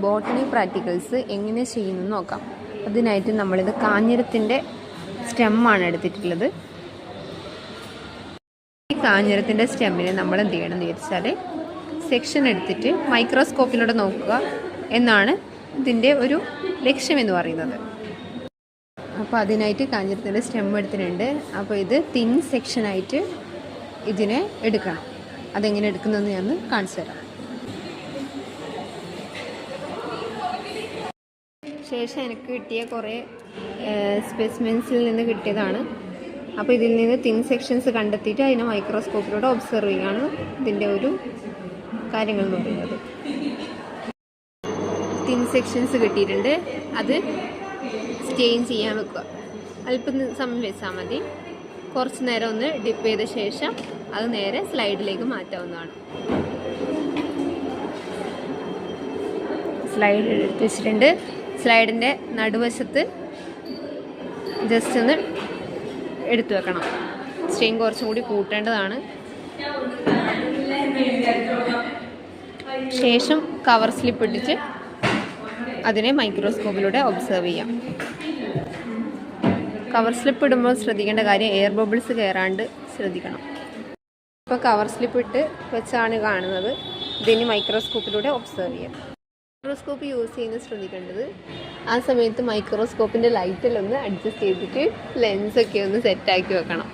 Botany practicals എങ്ങനെ ചെയ്യുന്നു നോക്കാം. അതിനായിട്ട് നമ്മളിത് കാഞ്ഞിരത്തിൻ്റെ സ്റ്റെമ്മാണ് എടുത്തിട്ടുള്ളത്. ഈ കാഞ്ഞിരത്തിൻ്റെ സ്റ്റെമ്മിനെ നമ്മൾ എന്ത് ചെയ്യണം എന്ന് വിചാരിച്ചാൽ സെക്ഷൻ എടുത്തിട്ട് മൈക്രോസ്കോപ്പിലൂടെ നോക്കുക എന്നാണ് ഇതിൻ്റെ ഒരു ലക്ഷ്യമെന്ന് പറയുന്നത്. അപ്പോൾ അതിനായിട്ട് കാഞ്ഞിരത്തിൻ്റെ സ്റ്റെം എടുത്തിട്ടുണ്ട്. അപ്പോൾ ഇത് തിൻ സെക്ഷനായിട്ട് ഇതിനെ എടുക്കണം. അതെങ്ങനെ എടുക്കുന്നതെന്ന് ഞാൻ കാണിച്ചു തരാം. ശേഷം എനിക്ക് കിട്ടിയ കുറേ സ്പെസിമെൻസിൽ നിന്ന് കിട്ടിയതാണ്. അപ്പോൾ ഇതിൽ നിന്ന് തിൻ സെക്ഷൻസ് കണ്ടെത്തിയിട്ട് അതിനെ മൈക്രോസ്കോപ്പിലൂടെ ഒബ്സർവ് ചെയ്യുകയാണ് ഇതിൻ്റെ ഒരു കാര്യങ്ങൾ എന്ന് പറയുന്നത്. തിൻ സെക്ഷൻസ് കിട്ടിയിട്ടുണ്ട്. അത് സ്റ്റെയിൻ ചെയ്യാൻ വെക്കുക. അല്പം സമയം വെച്ചാൽ മതി. കുറച്ച് നേരം ഒന്ന് ഡിപ്പ് ചെയ്ത ശേഷം അത് നേരെ സ്ലൈഡിലേക്ക് മാറ്റാവുന്നതാണ്. സ്ലൈഡ് എടുത്ത് വെച്ചിട്ടുണ്ട്. സ്ലൈഡിൻ്റെ നടുവശത്ത് ജസ്റ്റ് ഒന്ന് എടുത്തു വെക്കണം. സ്റ്റെയിൻ കുറച്ചും കൂടി കൂട്ടേണ്ടതാണ്. ശേഷം കവർ സ്ലിപ്പ് ഇട്ടിട്ട് അതിനെ മൈക്രോസ്കോപ്പിലൂടെ ഒബ്സർവ് ചെയ്യാം. കവർ സ്ലിപ്പ് ഇടുമ്പോൾ ശ്രദ്ധിക്കേണ്ട കാര്യം എയർ ബബിൾസ് കയറാണ്ട് ശ്രദ്ധിക്കണം. ഇപ്പോൾ കവർ സ്ലിപ്പ് ഇട്ട് വെച്ചാണ് കാണുന്നത്. ഇതിന് മൈക്രോസ്കോപ്പിലൂടെ ഒബ്സർവ് ചെയ്യാം. മൈക്രോസ്കോപ്പ് യൂസ് ചെയ്യുന്നത് ശ്രദ്ധിക്കേണ്ടത് ആ സമയത്ത് മൈക്രോസ്കോപ്പിൻ്റെ ലൈറ്റിലൊന്ന് അഡ്ജസ്റ്റ് ചെയ്തിട്ട് ലെൻസൊക്കെ ഒന്ന് സെറ്റാക്കി വെക്കണം.